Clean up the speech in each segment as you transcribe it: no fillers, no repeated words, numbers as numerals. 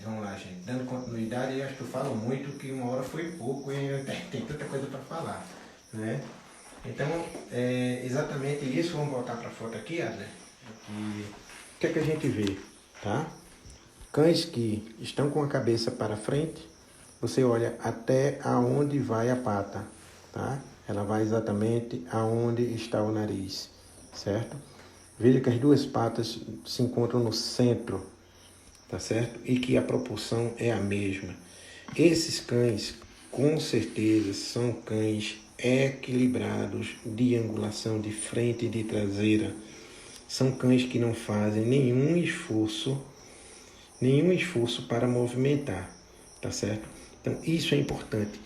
Vamos lá, gente. Dando continuidade, eu acho que eu falo muito, que uma hora foi pouco e tem tanta coisa para falar, né? Então, exatamente isso. Vamos voltar para a foto aqui, Adler. O que é que a gente vê, tá? Cães que estão com a cabeça para frente, você olha até aonde vai a pata, tá? Ela vai exatamente aonde está o nariz, certo? Veja que as duas patas se encontram no centro, tá certo? E que a proporção é a mesma. Esses cães, com certeza, são cães equilibrados de angulação de frente e de traseira. São cães que não fazem nenhum esforço para movimentar, tá certo? Então, isso é importante.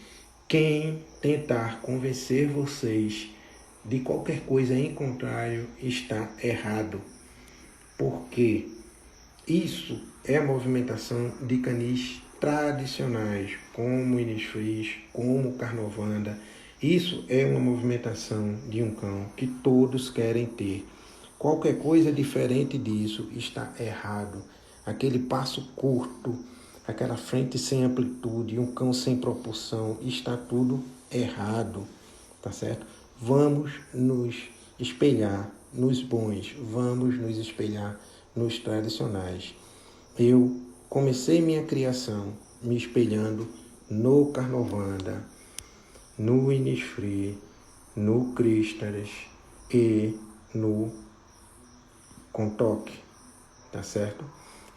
Quem tentar convencer vocês de qualquer coisa em contrário está errado, porque isso é a movimentação de canis tradicionais, como Innisfree, como Carnovanda. Isso é uma movimentação de um cão que todos querem ter. Qualquer coisa diferente disso está errado. Aquele passo curto, aquela frente sem amplitude, um cão sem proporção, está tudo errado, tá certo? Vamos nos espelhar nos bons, vamos nos espelhar nos tradicionais. Eu comecei minha criação me espelhando no Carnovanda, no Innisfree, no Crístaras e no Contoque, tá certo?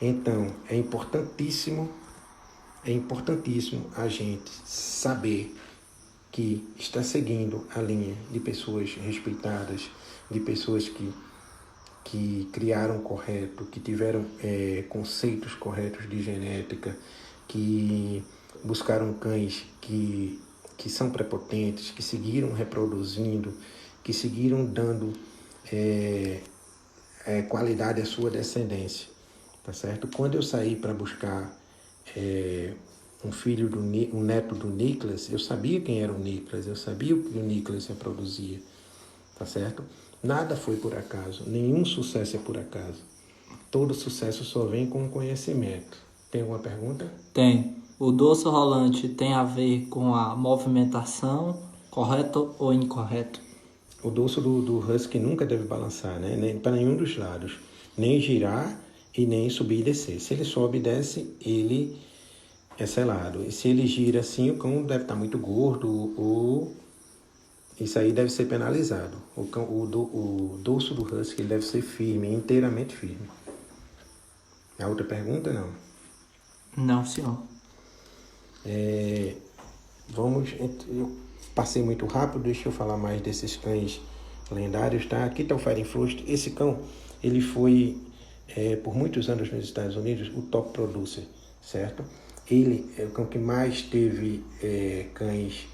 Então, é importantíssimo a gente saber que está seguindo a linha de pessoas respeitadas, de pessoas que criaram correto, que tiveram conceitos corretos de genética, que buscaram cães que são prepotentes, que seguiram reproduzindo, que seguiram dando qualidade à sua descendência, tá certo? Quando eu saí para buscar um neto do Nicholas, eu sabia quem era o Nicholas, eu sabia o que o Nicholas reproduzia, tá certo? Nada foi por acaso, nenhum sucesso é por acaso. Todo sucesso só vem com conhecimento. Tem alguma pergunta? Tem. O dorso rolante tem a ver com a movimentação, correto ou incorreto? O dorso do husky nunca deve balançar, né? Nem para nenhum dos lados. Nem girar e nem subir e descer. Se ele sobe e desce, ele é selado. E se ele gira assim, o cão deve estar muito gordo ou isso aí deve ser penalizado. O dorso do husky deve ser firme, inteiramente firme. A outra pergunta, não. Não, senhor. Eu passei muito rápido, deixa eu falar mais desses cães lendários, tá? Aqui está o Fahrenfrost. Esse cão, ele foi, por muitos anos nos Estados Unidos, o top producer, certo? Ele é o cão que mais teve cães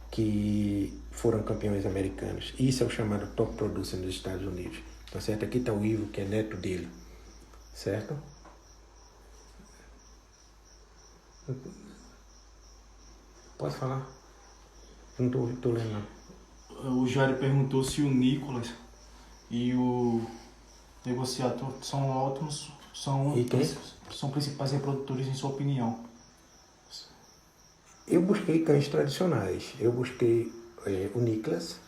que foram campeões americanos. Isso é o chamado top producer nos Estados Unidos, tá certo? Aqui está o Ivo, que é neto dele, certo? Pode falar? Não tô lendo, não. O Jair perguntou se o Nicolas e o negociador são ótimos, são principais reprodutores em sua opinião. Eu busquei cães tradicionais. Eu busquei o Nicholas,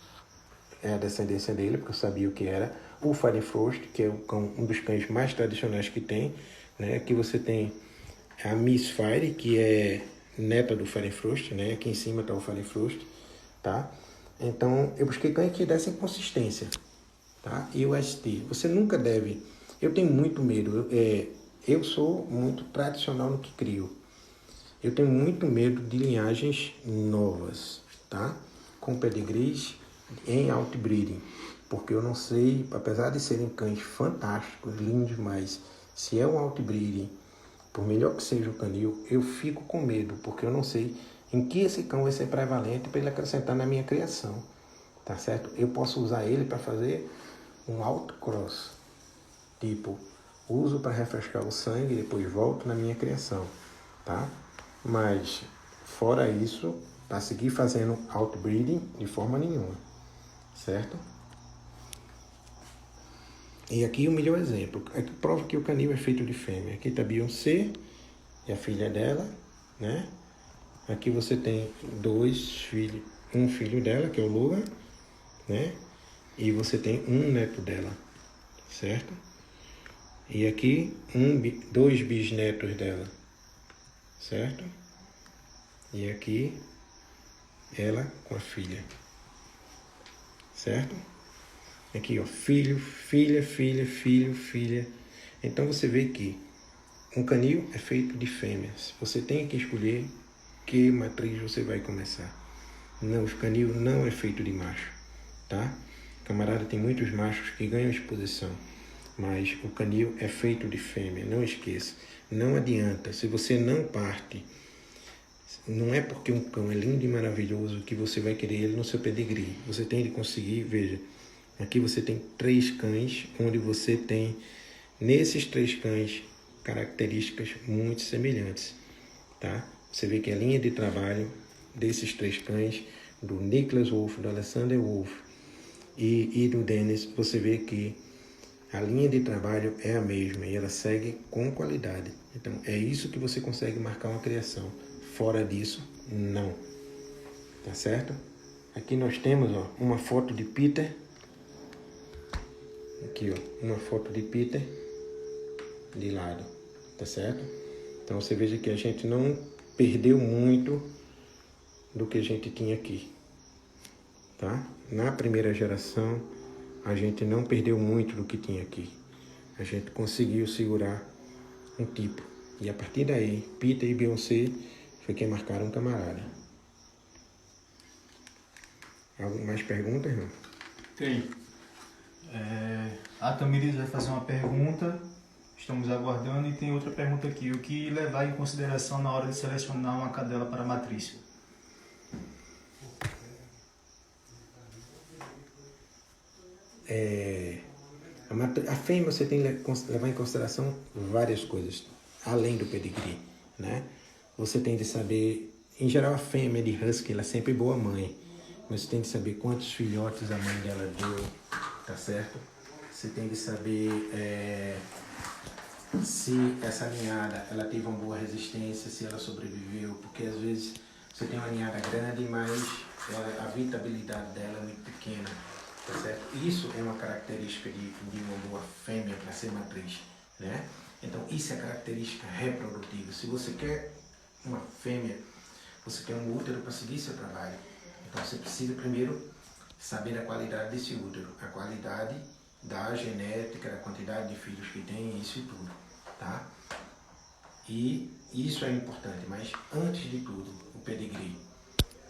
a descendência dele, porque eu sabia o que era. O Fahrenfrost, que é um dos cães mais tradicionais que tem. Né? Aqui você tem a Miss Fire, que é neta do Fahrenfrost, né? Aqui em cima está o Fahrenfrost, tá? Então, eu busquei cães que dessem consistência, tá? E o ST. Você nunca deve... Eu tenho muito medo. Eu sou muito tradicional no que crio. Eu tenho muito medo de linhagens novas, tá? Com pedigrees em outbreeding, porque eu não sei, apesar de serem cães fantásticos, lindos, mas se é um outbreeding, por melhor que seja o canil, eu fico com medo, porque eu não sei em que esse cão vai ser prevalente para ele acrescentar na minha criação, tá certo? Eu posso usar ele para fazer um autocross, tipo, uso para refrescar o sangue e depois volto na minha criação, tá? Mas, fora isso, para seguir fazendo outbreeding de forma nenhuma, certo? E aqui o melhor exemplo. Aqui prova que o canil é feito de fêmea. Aqui está Beyoncé e a filha dela, né? Aqui você tem dois filhos, um filho dela, que é o Logan, né? E você tem um neto dela, certo? E aqui dois bisnetos dela, certo? E aqui ela com a filha, certo? Aqui, ó, filho, filha, filha, filho, filha. Então você vê que um canil é feito de fêmeas. Você tem que escolher que matriz você vai começar. Não, o canil não é feito de macho, tá? Camarada, tem muitos machos que ganham exposição, mas o canil é feito de fêmea, não esqueça. Não adianta, se você não parte, não é porque um cão é lindo e maravilhoso que você vai querer ele no seu pedigree. Você tem de conseguir, veja, aqui você tem 3 cães, onde você tem, nesses 3 cães, características muito semelhantes, tá? Você vê que a linha de trabalho desses 3 cães, do Nicholas Wolf, do Alexander Wolf e do Dennis, você vê que a linha de trabalho é a mesma e ela segue com qualidade. Então, é isso que você consegue marcar uma criação. Fora disso, não. Tá certo? Aqui nós temos, ó, uma foto de Peter. Aqui, ó, uma foto de Peter de lado. Tá certo? Então, você veja que a gente não perdeu muito do que a gente tinha aqui. Tá? Na primeira geração, a gente não perdeu muito do que tinha aqui. A gente conseguiu segurar um tipo. E a partir daí, Peter e Beyoncé foi quem marcaram um camarada. Alguma mais perguntas, irmão? Tem. A Tamires vai fazer uma pergunta, estamos aguardando, e tem outra pergunta aqui. O que levar em consideração na hora de selecionar uma cadela para a matrícia? A fêmea você tem que levar em consideração várias coisas, além do pedigree, né? Você tem de saber, em geral a fêmea de husky, ela é sempre boa mãe, mas você tem de saber quantos filhotes a mãe dela deu, tá certo? Você tem de saber se essa ninhada ela teve uma boa resistência, se ela sobreviveu, porque às vezes você tem uma ninhada grande, mas a vitabilidade dela é muito pequena. Tá certo? Isso é uma característica de uma boa fêmea para ser matriz, né? Então, isso é característica reprodutiva. Se você quer uma fêmea, você quer um útero para seguir seu trabalho. Então, você precisa primeiro saber a qualidade desse útero, a qualidade da genética, a quantidade de filhos que tem, isso e tudo, tá? E isso é importante, mas antes de tudo, o pedigree,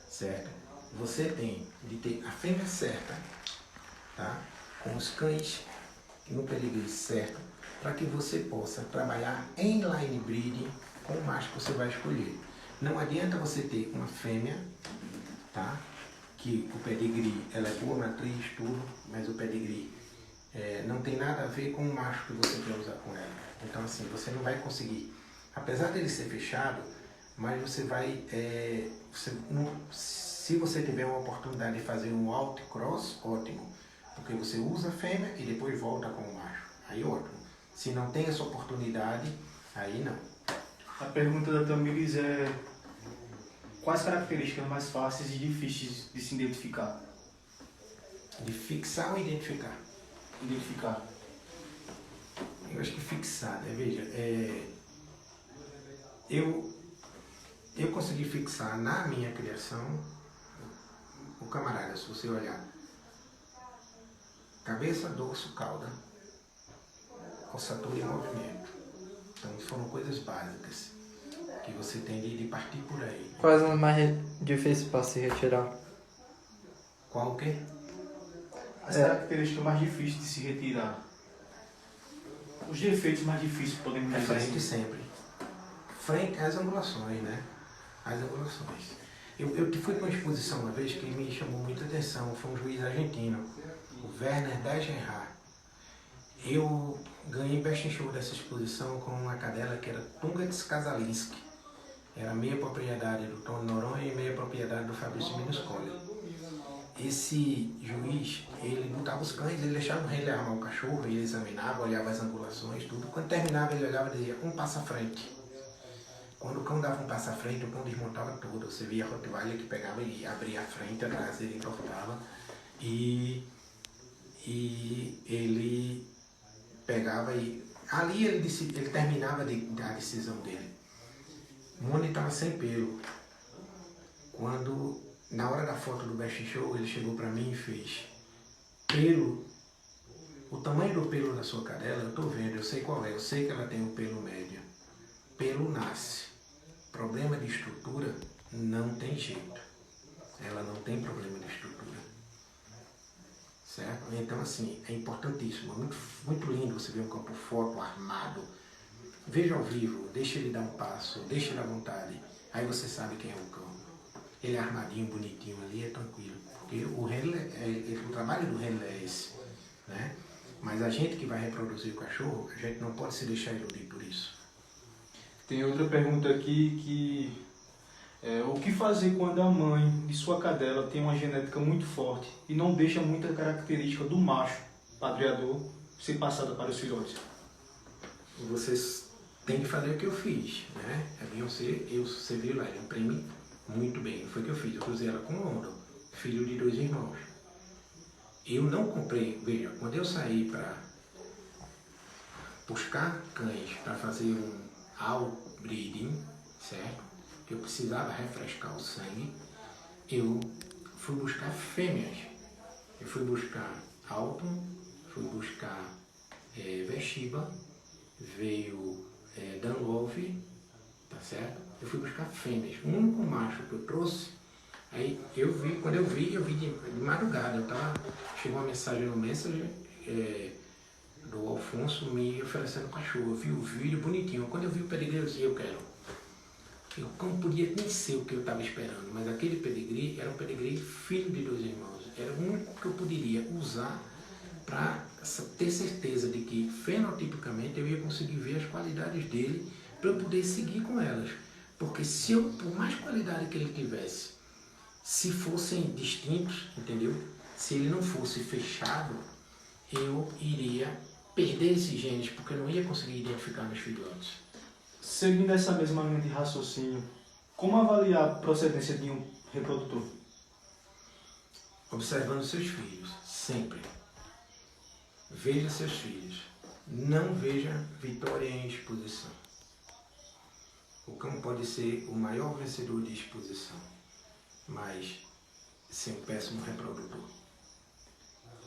certo? Você tem de ter a fêmea certa, tá? Com os cães no pedigree certo, para que você possa trabalhar em line breeding com o macho que você vai escolher. Não adianta você ter uma fêmea, tá? Que o pedigree, ela é boa matriz, tudo, mas o pedigree não tem nada a ver com o macho que você quer usar com ela. Então, assim, você não vai conseguir, apesar dele ser fechado, mas você vai, se você tiver uma oportunidade de fazer um outcross, ótimo. Porque você usa a fêmea e depois volta com o macho. Aí ótimo. Se não tem essa oportunidade, aí não. A pergunta da Tamires é: quais características mais fáceis e difíceis de se identificar? De fixar ou identificar? Identificar. Eu acho que fixar, né? Veja, eu consegui fixar na minha criação o camarada, se você olhar. Cabeça, dorso, cauda, ossatura e movimento. Então foram coisas básicas que você tem de partir por aí. Quais são os mais difíceis para se retirar? Qual o quê? As características mais difíceis de se retirar. Os defeitos mais difíceis podemos dizer. Frente sempre. Frente às angulações, né? As angulações. Eu fui para uma exposição uma vez que me chamou muita atenção. Foi um juiz argentino, o Werner Dagenhard. Eu ganhei Best in Show dessa exposição com uma cadela que era Tungax Kazalinski. Era meia propriedade do Tony Noronha e meia propriedade do Fabrício Minuscoli. esse juiz, ele botava os cães, ele deixava o rei armar o cachorro, ele examinava, olhava as angulações, tudo. Quando terminava, ele olhava e dizia, um passo à frente. Quando o cão dava um passo à frente, o cão desmontava tudo. Você via a Rottweiler que pegava e abria a frente, atrás ele entortava. E ele pegava e... Ali ele terminava a decisão dele. Moni estava sem pelo. Quando, na hora da foto do Best Show, ele chegou para mim e fez pelo, o tamanho do pelo da sua cadela, eu estou vendo, eu sei qual é, eu sei que ela tem um pelo médio. Pelo nasce. Problema de estrutura não tem jeito. Ela não tem problema de estrutura. Certo? Então, assim, é importantíssimo, muito, muito lindo você ver um campo foto armado. Veja ao vivo, deixa ele dar um passo, deixa ele à vontade. Aí você sabe quem é o cão. Ele é armadinho, bonitinho ali, é tranquilo. Porque o trabalho do handler é esse, né? Mas a gente que vai reproduzir o cachorro, a gente não pode se deixar iludir por isso. Tem outra pergunta aqui que... o que fazer quando a mãe de sua cadela tem uma genética muito forte e não deixa muita característica do macho padreador ser passada para os filhotes? Vocês têm que fazer o que eu fiz, né? A Beyoncé, você viu lá, ela imprime muito bem. Foi o que eu fiz, eu cruzei ela com o London, filho de 2 irmãos. Eu não comprei, veja, quando eu saí para buscar cães para fazer um outbreeding, certo? Que eu precisava refrescar o sangue, eu fui buscar fêmeas. Eu fui buscar Alton, fui buscar Veshiba, veio Dunlop, tá certo? Eu fui buscar fêmeas. O único macho que eu trouxe, aí quando eu vi de madrugada, chegou uma mensagem no Messenger do Alfonso me oferecendo cachorro. Eu vi o vídeo bonitinho. Quando eu vi o pedigree, eu disse, eu quero. Eu não podia nem ser o que eu estava esperando, mas aquele pedigree era um pedigree filho de 2 irmãos. Era o único que eu poderia usar para ter certeza de que, fenotipicamente, eu ia conseguir ver as qualidades dele para eu poder seguir com elas. Porque se eu, por mais qualidade que ele tivesse, se fossem distintos, entendeu? Se ele não fosse fechado, eu iria perder esses genes, porque eu não ia conseguir identificar meus filhotes. Seguindo essa mesma linha de raciocínio, como avaliar a procedência de um reprodutor? Observando seus filhos, sempre. Veja seus filhos. Não veja vitória em exposição. O cão pode ser o maior vencedor de exposição, mas ser um péssimo reprodutor.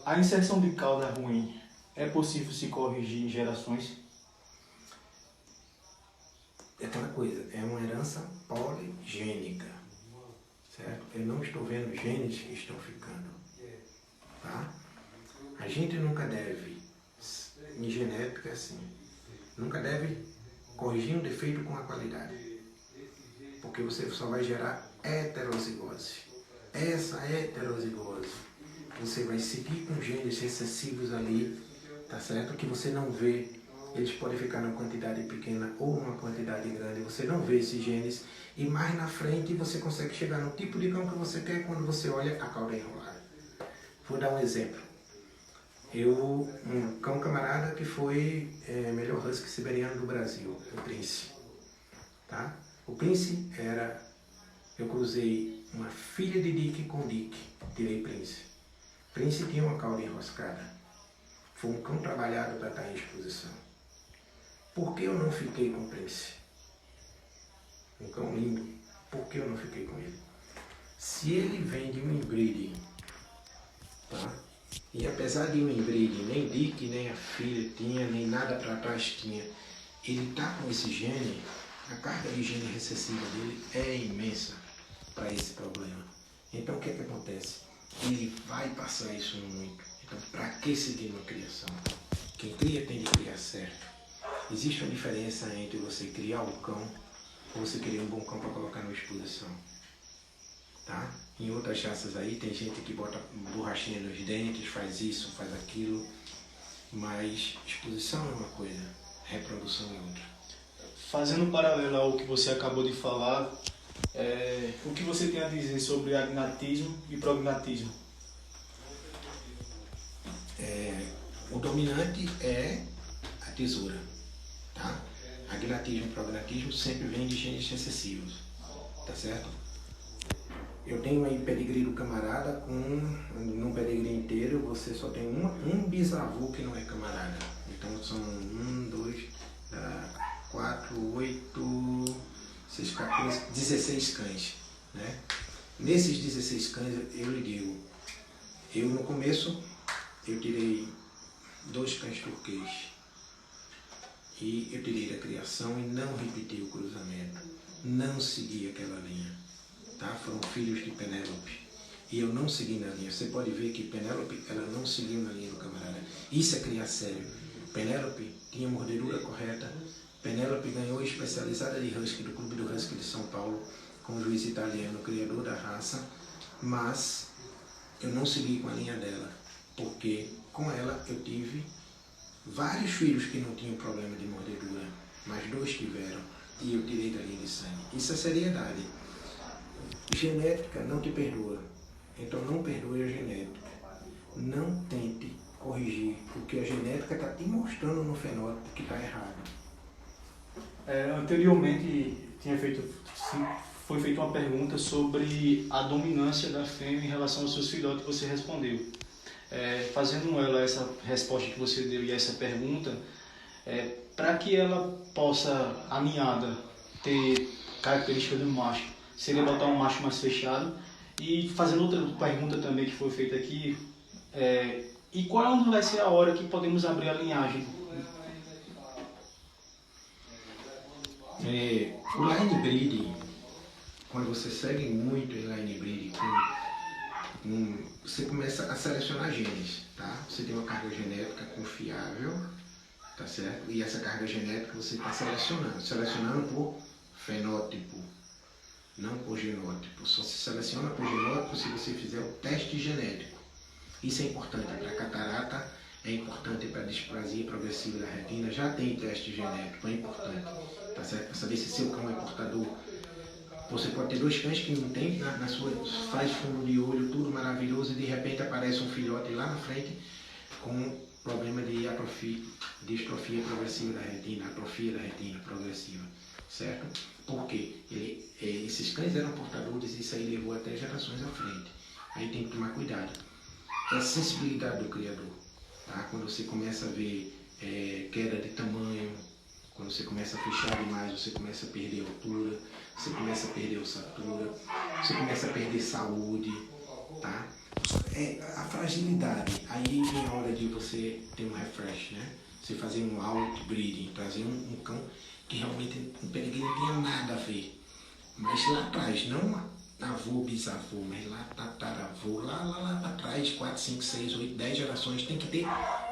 A inserção de cauda ruim é possível se corrigir em gerações? É aquela coisa, é uma herança poligênica, certo? Eu não estou vendo genes que estão ficando, tá? A gente nunca deve, em genética assim, nunca deve corrigir um defeito com a qualidade, porque você só vai gerar heterozigose. Essa heterozigose, você vai seguir com genes recessivos ali, tá certo? Que você não vê. Eles podem ficar numa quantidade pequena ou numa quantidade grande, você não vê esses genes, e mais na frente você consegue chegar no tipo de cão que você quer quando você olha a cauda enrolada. Vou dar um exemplo. Um cão camarada que foi melhor husky siberiano do Brasil, o Prince. Tá? O Prince eu cruzei uma filha de Dick com Dick, tirei Prince. Prince tinha uma cauda enroscada. Foi um cão trabalhado para estar em exposição. Por que eu não fiquei com o Prince? Um cão lindo. Por que eu não fiquei com ele? Se ele vem de um inbreeding, tá? E apesar de um inbreeding, nem Dick, nem a filha tinha, nem nada para trás tinha, ele está com esse gene, a carga de gene recessiva dele é imensa para esse problema. Então o que acontece? Ele vai passar isso muito. Então para que seguir uma criação? Quem cria tem de criar certo. Existe uma diferença entre você criar um cão ou você querer um bom cão para colocar numa exposição. Tá? Em outras raças aí tem gente que bota borrachinha nos dentes, faz isso, faz aquilo, mas exposição é uma coisa, reprodução é outra. Fazendo um paralelo ao que você acabou de falar, o que você tem a dizer sobre agnatismo e prognatismo? O dominante é a tesoura, tá? Agnatismo e prognatismo sempre vem de genes recessivos, tá certo? Eu tenho aí pedigree do camarada, num pedigree inteiro você só tem um bisavô que não é camarada. Então são 4, 8, 6, 14, 16 cães, né? Nesses 16 cães eu lhe digo, no começo eu tirei 2 cães turquês e eu tirei da criação e não repeti o cruzamento, não segui aquela linha, tá? Foram filhos de Penélope e eu não segui na linha. Você pode ver que Penélope, ela não seguiu na linha do camarada. Isso é criar sério. Penélope tinha mordedura correta. Penélope ganhou especializada de Husky do Clube do Husky de São Paulo com o juiz italiano, criador da raça, mas eu não segui com a linha dela, porque com ela eu tive vários filhos que não tinham problema de mordedura, mas 2 tiveram e eu tirei da linha de sangue. Isso é seriedade. Genética não te perdoa, então não perdoe a genética. Não tente corrigir o que a genética está te mostrando no fenótipo que está errado. Anteriormente foi feita uma pergunta sobre a dominância da fêmea em relação aos seus filhotes, você respondeu. Fazendo ela essa resposta que você deu e essa pergunta, para que ela possa, a ninhada, ter característica do macho, seria botar um macho mais fechado. E fazendo outra pergunta também que foi feita aqui, e qual vai ser a hora que podemos abrir a linhagem? O line breeding, quando você segue muito em line breeding, você começa a selecionar genes, tá? Você tem uma carga genética confiável, tá certo? E essa carga genética você está selecionando por fenótipo, não por genótipo. Só se seleciona por genótipo se você fizer o teste genético. Isso é importante para catarata, é importante para displasia progressiva da retina, já tem teste genético, é importante, tá certo? Para saber se seu cão é portador. Você pode ter 2 cães que não tem, na sua, faz fundo de olho, tudo maravilhoso, e de repente aparece um filhote lá na frente com problema de distrofia progressiva da retina, atrofia da retina progressiva, certo? Porque esses cães eram portadores e isso aí levou até gerações à frente. Aí tem que tomar cuidado. É a sensibilidade do criador, tá? Quando você começa a ver queda de tamanho, quando você começa a fechar demais, você começa a perder altura, você começa a perder ossatura, você começa a perder saúde, tá? A fragilidade. Aí vem a hora de você ter um refresh, né? Você fazer um outbreeding, trazer um cão que realmente um pedigree não tinha nada a ver. Mas lá atrás, não avô, bisavô, mas lá tataravô, lá para trás, 4, 5, 6, 8, 10 gerações, tem que ter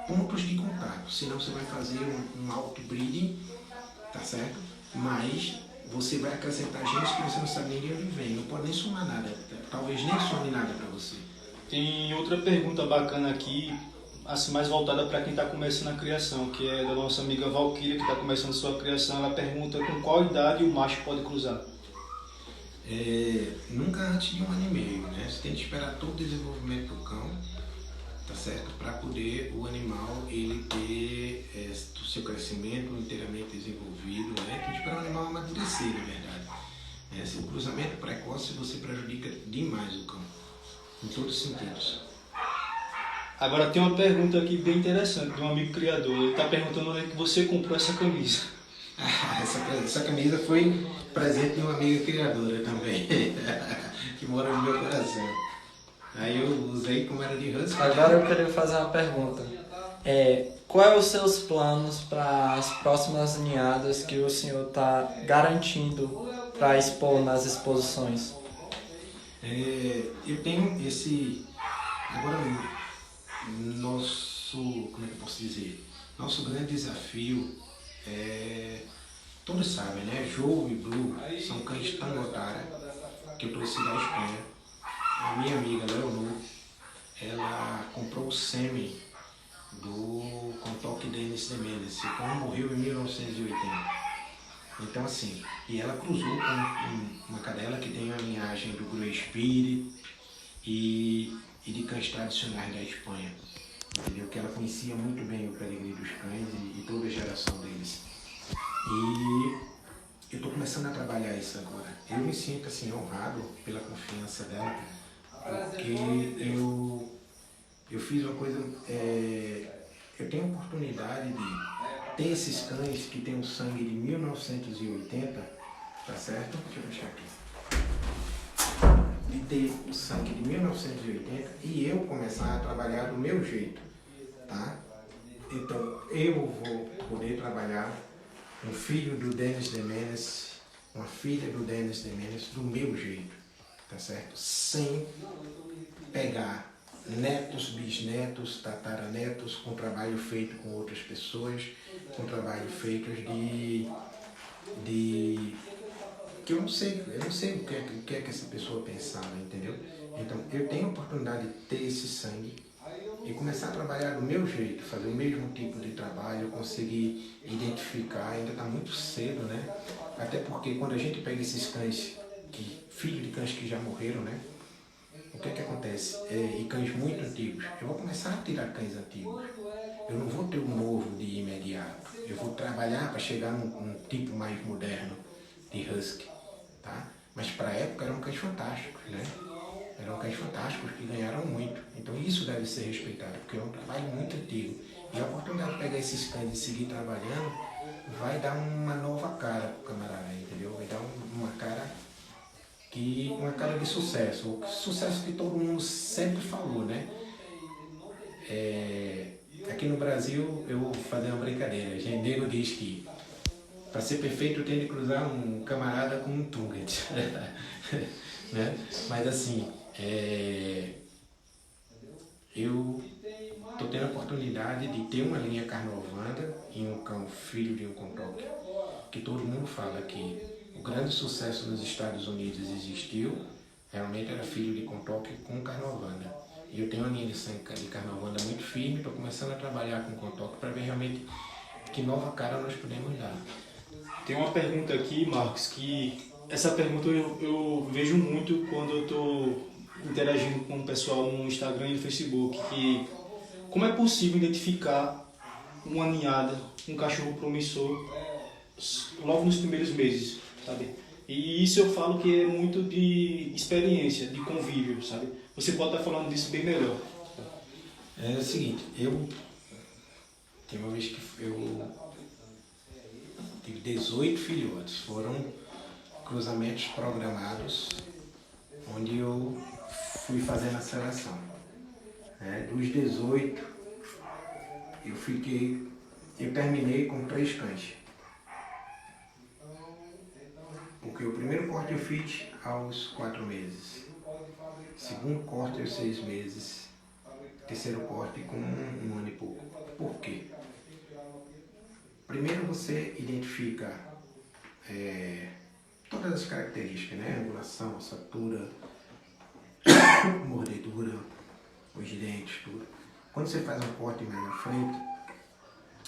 pontos de contato. Senão você vai fazer um outbreeding, tá certo? Mas você vai acrescentar genes que você não sabe nem de onde vem. Não pode nem somar nada. Talvez nem some nada para você. Tem outra pergunta bacana aqui, assim, mais voltada para quem está começando a criação, que é da nossa amiga Valquíria, que está começando sua criação. Ela pergunta com qual idade o macho pode cruzar. Nunca antes de 1 ano e meio, né? Você tem que esperar todo o desenvolvimento do cão, tá certo? Para poder o animal ele ter o seu crescimento inteiramente desenvolvido, né? Tem que esperar o animal amadurecer, na verdade. Se o cruzamento precoce você prejudica demais o cão, em todos os sentidos. Agora tem uma pergunta aqui bem interessante de um amigo criador. Ele está perguntando onde é que você comprou essa camisa. Essa camisa foi presente de uma amiga criadora também, que mora no meu coração. Aí eu usei como era de husky. Agora eu queria fazer uma pergunta. Quais são os seus planos para as próximas ninhadas que o senhor está garantindo para expor nas exposições? Eu tenho esse... Agora, como é que eu posso dizer? Nosso grande desafio todos sabem, né? Joe e Blue são cães Tangotara que eu trouxe da Espanha. A minha amiga Leonor, ela comprou o sêmen com toque Dennis de Mendes. O cão morreu em 1980. Então assim, e ela cruzou com uma cadela que tem a linhagem do Grey Spirit e de cães tradicionais da Espanha. entendeu? Que ela conhecia muito bem o peregrino dos cães e toda a geração deles. E eu estou começando a trabalhar isso agora. Eu me sinto assim honrado pela confiança dela, porque eu fiz uma coisa, eu tenho a oportunidade de ter esses cães que têm um sangue de 1980, tá certo? Deixa eu deixar aqui. De ter o sangue de 1980 e eu começar a trabalhar do meu jeito, tá? Então eu vou poder trabalhar um filho do Dennis de Menes, uma filha do Dennis de Menes do meu jeito, tá certo? Sem pegar netos, bisnetos, tataranetos, com trabalho feito com outras pessoas, com trabalho feito de que eu não sei o que é que essa pessoa pensava, entendeu? Então, eu tenho a oportunidade de ter esse sangue e começar a trabalhar do meu jeito, fazer o mesmo tipo de trabalho, conseguir identificar, ainda está muito cedo, né? Até porque quando a gente pega esses cães, filhos de cães que já morreram, né? O que é que acontece? E cães muito antigos. Eu vou começar a tirar cães antigos. Eu não vou ter um novo de imediato. Eu vou trabalhar para chegar num tipo mais moderno de husky, tá? Mas para a época eram cães fantásticos, né? Eram cães fantásticos que ganharam muito. Então isso deve ser respeitado, porque é um trabalho muito antigo. E a oportunidade de pegar esses cães e seguir trabalhando vai dar uma nova cara pro camarada, entendeu? Vai dar uma cara de sucesso. O sucesso que todo mundo sempre falou, né? Aqui no Brasil, eu vou fazer uma brincadeira. O nego diz que para ser perfeito tem de cruzar um camarada com um Tunget. Né? Mas assim, eu estou tendo a oportunidade de ter uma linha carnovanda e um cão filho de um contoque, que todo mundo fala que o grande sucesso nos Estados Unidos existiu, realmente era filho de contoque com carnovanda. E eu tenho uma linha de sangue de carnovanda muito firme, estou começando a trabalhar com contoque para ver realmente que nova cara nós podemos dar. Tem uma pergunta aqui, Marcos, que essa pergunta eu vejo muito quando eu estou interagindo com o pessoal no Instagram e no Facebook, que como é possível identificar uma ninhada, um cachorro promissor logo nos primeiros meses, sabe? E isso eu falo que é muito de experiência, de convívio, sabe? Você pode estar falando disso bem melhor. É o seguinte, tem uma vez que eu tive 18 filhotes, foram cruzamentos programados, onde eu fui fazendo a seleção. Dos 18, eu terminei com 3 cães. Porque o primeiro corte eu fiz aos 4 meses, segundo corte aos 6 meses, terceiro corte com 1 ano e pouco. Por quê? Primeiro você identifica todas as características, né? Angulação, ossatura, mordedura, os dentes, tudo. Quando você faz um corte mais na frente,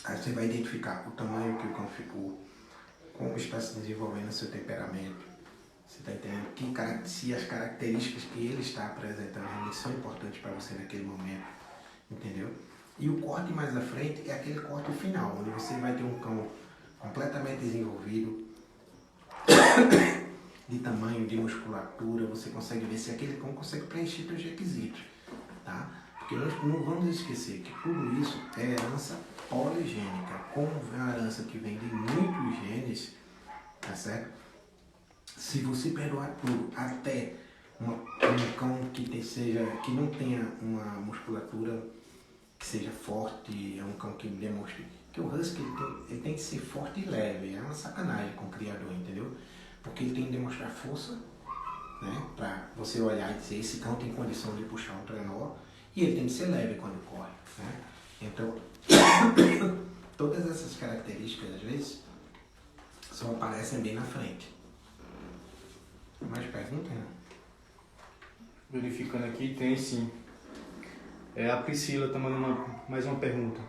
aí você vai identificar o tamanho que o cão ficou, como está se desenvolvendo o seu temperamento. Você está entendendo se as características que ele está apresentando realmente são importantes para você naquele momento, entendeu? E o corte mais à frente é aquele corte final, onde você vai ter um cão completamente desenvolvido, de tamanho, de musculatura, você consegue ver se aquele cão consegue preencher os requisitos, tá? Porque nós não vamos esquecer que tudo isso é herança poligênica, como é uma herança que vem de muitos genes, tá certo? Se você perdoar tudo, até um cão que não tenha uma musculatura que seja forte, é um cão que demonstre que o husky ele tem que ser forte e leve, é uma sacanagem com o criador, entendeu? Porque ele tem que demonstrar força, né? Para você olhar e dizer, esse cão tem condição de puxar um trenó, e ele tem que ser leve quando corre, né? Então, todas essas características, às vezes, só aparecem bem na frente. Mais perguntas, né? Verificando aqui, tem sim. A Priscila está mandando mais uma pergunta.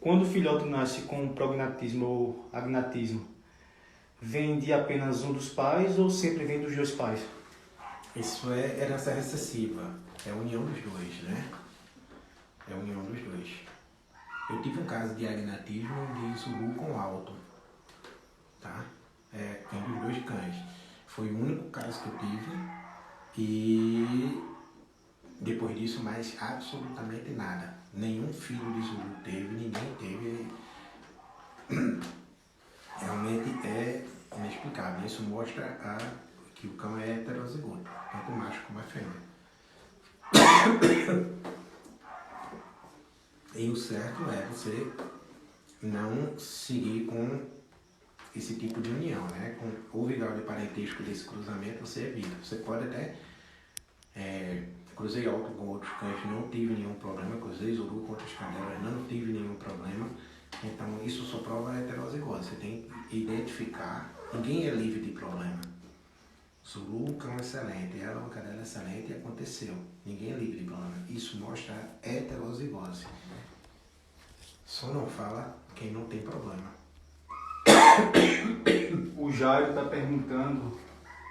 Quando o filhote nasce com prognatismo ou agnatismo, vem de apenas um dos pais ou sempre vem dos 2 pais? Isso é herança recessiva, é a união dos dois, né? É a união dos dois. Eu tive um caso de agnatismo de Zulu com alto, tá? Tem dos dois cães. Foi o único caso que eu tive e depois disso mais absolutamente nada. Nenhum filho de Zulu teve, ninguém teve. Realmente é inexplicável. Isso mostra que o cão é heterozigoto, tanto o macho como a fêmea. E o certo é você não seguir com esse tipo de união, né? Com o grau de parentesco desse cruzamento você evita. Você pode até cruzei alto com outros cães, não tive nenhum problema, cruzei Zulu com outras cadelas, não tive nenhum problema. Então isso só prova a heterozigose. Você tem que identificar, ninguém é livre de problema. Zulu, cão excelente, ela uma cadela excelente e aconteceu. Ninguém é livre de problema. Isso mostra a heterozigose. Só não fala quem não tem problema. O Jairo está perguntando,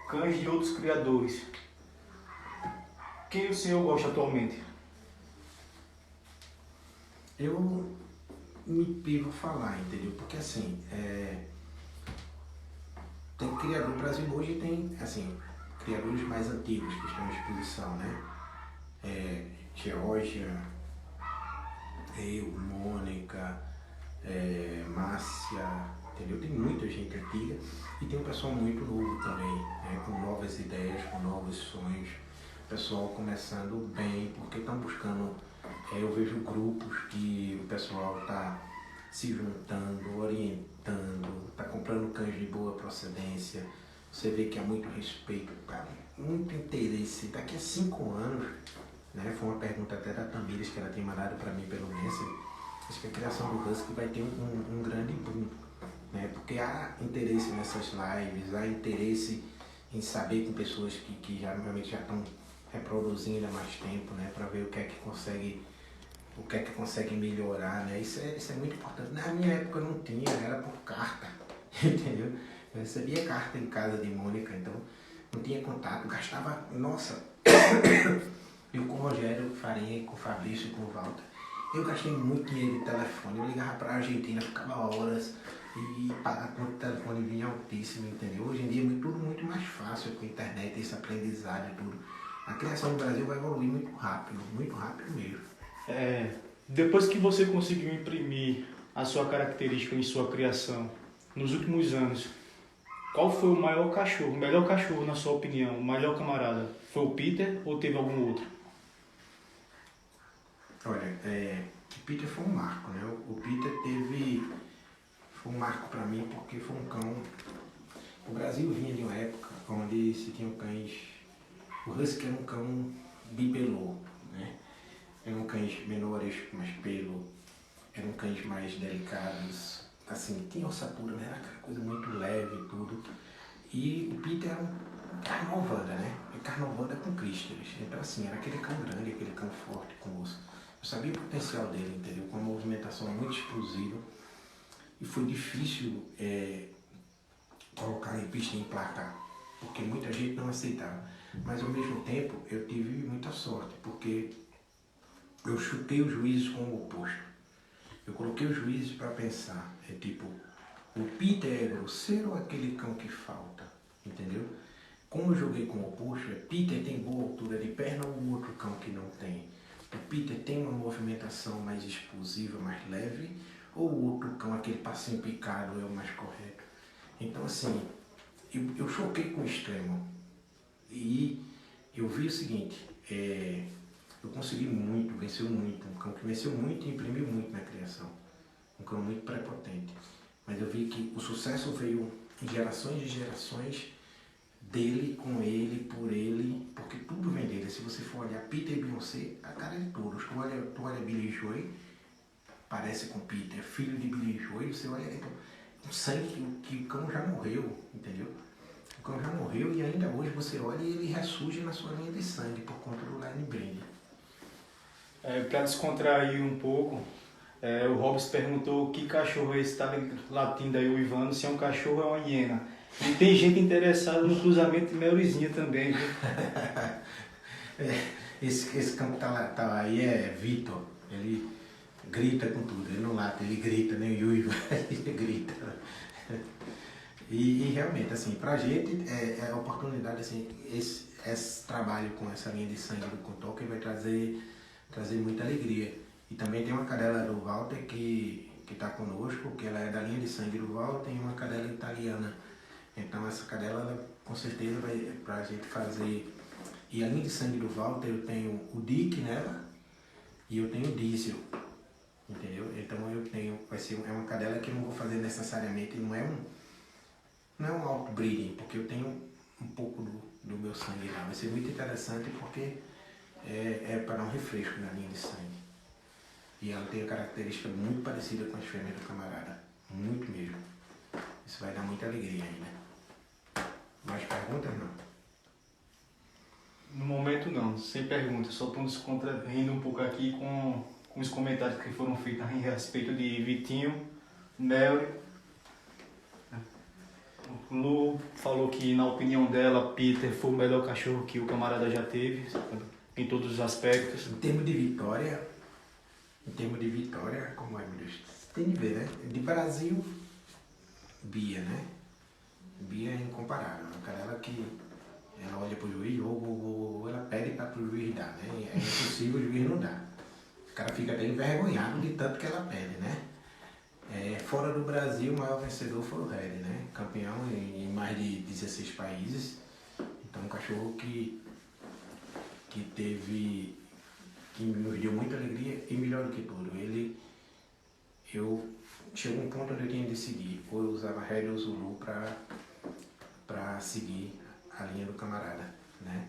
cães de outros criadores. Quem o senhor gosta atualmente? Eu me pego falar, entendeu? Porque assim, tem criador, o Brasil hoje tem, assim, criadores mais antigos que estão em exposição, né? Geórgia, eu, Mônica, Márcia, entendeu? Tem muita gente antiga e tem um pessoal muito novo também, né? Com novas ideias, com novos sonhos. O pessoal começando bem, porque estão buscando, eu vejo grupos que o pessoal está se juntando, orientando, está comprando cães de boa procedência. Você vê que há muito respeito, muito interesse. Daqui a 5 anos, né, foi uma pergunta até da Tamires que ela tem mandado para mim pelo Messenger, acho que a criação do Husky vai ter um grande boom, né, porque há interesse nessas lives, há interesse em saber com pessoas que já, realmente já estão reproduzindo há mais tempo, né, para ver o que é que consegue melhorar, né? Isso é muito importante. Na minha época não tinha, era por carta, entendeu? Eu recebia carta em casa de Mônica, então não tinha contato, gastava, nossa, eu com o Rogério Farinha, com o Fabrício e com o Walter, eu gastei muito dinheiro de telefone, eu ligava para a Argentina, ficava horas e pagar conta de telefone vinha altíssimo, entendeu? Hoje em dia é tudo muito mais fácil com a internet, esse aprendizado e tudo. A criação no Brasil vai evoluir muito rápido mesmo. Depois que você conseguiu imprimir a sua característica em sua criação, nos últimos anos, qual foi o melhor cachorro na sua opinião, o melhor camarada? Foi o Peter ou teve algum outro? Olha, o Peter foi um marco, né? O Peter foi um marco para mim porque foi um cão. O Brasil vinha de uma época onde se tinham cães. O Husky era um cão bibelô, né? Eram cães menores, mais pelo, eram cães mais delicados, assim, tinha ossatura, né? Era aquela coisa muito leve e tudo. E o Peter era um carnovanda, né? E carnovanda com crísteres. Então, assim, era aquele cão grande, aquele cão forte com osso. Eu sabia o potencial dele, entendeu? Com uma movimentação muito explosiva. E foi difícil colocar em pista e emplacar, porque muita gente não aceitava. Mas, ao mesmo tempo, eu tive muita sorte, porque eu chutei os juízes com o oposto. Eu coloquei os juízes para pensar, o Peter é grosseiro ou aquele cão que falta, entendeu? Como eu joguei com o oposto, Peter tem boa altura de perna ou o outro cão que não tem? O Peter tem uma movimentação mais explosiva, mais leve, ou o outro cão, aquele passinho picado, é o mais correto? Então, assim, eu choquei com o extremo. E eu vi o seguinte, eu consegui muito, venceu muito, um cão que venceu muito e imprimiu muito na criação. Um cão muito prepotente. Mas eu vi que o sucesso veio em gerações e gerações dele, com ele, por ele, porque tudo vem dele. Se você for olhar Peter e Beyoncé, a cara é de todos. Tu olha Billy Joy, parece com Peter, filho de Billy Joy, você olha, um sangue que o cão já morreu, entendeu? O cão já morreu e ainda hoje você olha e ele ressurge na sua linha de sangue por conta do line brand. Para descontrair um pouco, o Robson perguntou que cachorro é esse, está latindo aí o Ivano, se é um cachorro ou é uma hiena. E tem gente interessada no cruzamento de Melrizinha também, viu? Esse cão que tá aí é Vitor. Ele grita com tudo, ele não late, ele grita, nem o Yui, ele grita. E realmente, assim, pra gente é a oportunidade, assim, esse trabalho com essa linha de sangue do Kuntoki vai trazer muita alegria. E também tem uma cadela do Walter que está conosco, que ela é da linha de sangue do Walter, e uma cadela italiana. Então essa cadela, ela, com certeza, vai pra gente fazer. E a linha de sangue do Walter, eu tenho o Dick nela e eu tenho o Diesel. Entendeu? Então eu tenho, é uma cadela que eu não vou fazer necessariamente, não é um outbreeding, porque eu tenho um pouco do meu sangue lá. Vai ser muito interessante porque é para dar um refresco na linha de sangue. E ela tem a característica muito parecida com as fêmeas do camarada. Muito mesmo. Isso vai dar muita alegria ainda. Mais perguntas, não? No momento não, sem perguntas, só estamos rindo um pouco aqui com os comentários que foram feitos a respeito de Vitinho, Mary. Lu falou que, na opinião dela, Peter foi o melhor cachorro que o camarada já teve, em todos os aspectos. Em termos de vitória, como é, meu Deus? Tem de ver, né? De Brasil, Bia, né? Bia é incomparável. Uma cadela que ela olha pro juiz, ela pede para o juiz dar, né? É impossível o juiz não dar. O cara fica até envergonhado de tanto que ela pede, né? Fora do Brasil, o maior vencedor foi o Red, né? Campeão em mais de 16 países. Então, um cachorro que nos deu muita alegria e, melhor do que tudo, chegou um ponto onde eu tinha que decidir, ou eu usava Red ou Zulu para seguir a linha do camarada, né?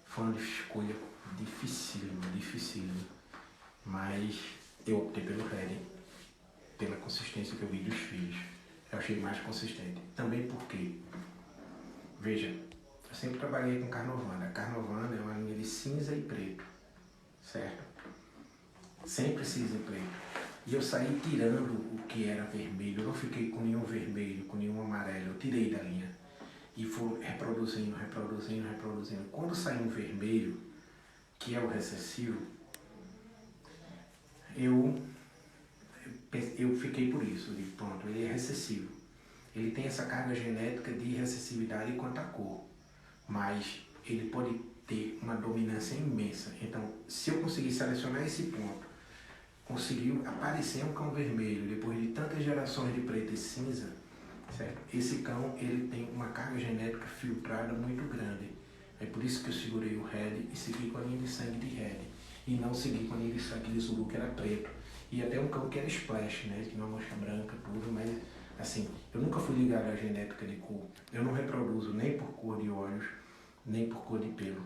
Foi uma escolha dificílima, mas eu optei pelo Red, pela consistência que eu vi dos filhos. Eu achei mais consistente. Também porque, veja, eu sempre trabalhei com Carnovana. A Carnovana é uma linha de cinza e preto, certo? Sempre cinza e preto. E eu saí tirando o que era vermelho. Eu não fiquei com nenhum vermelho, com nenhum amarelo. Eu tirei da linha. E fui reproduzindo. Quando saiu um vermelho, que é o recessivo, eu fiquei por isso. Eu digo, pronto, ele é recessivo. Ele tem essa carga genética de recessividade quanto à cor. Mas ele pode ter uma dominância imensa. Então, se eu conseguir selecionar esse ponto, conseguiu aparecer um cão vermelho depois de tantas gerações de preto e cinza, certo? Esse cão, ele tem uma carga genética filtrada muito grande. É por isso que eu segurei o Red e segui com a linha de sangue de Red. E não segui com a linha de sangue de Zulu, que era preto. E até um cão que era Splash, né? Que não é uma mancha branca, tudo, mas assim, eu nunca fui ligado à genética de cor. Eu não reproduzo nem por cor de olhos, nem por cor de pelo.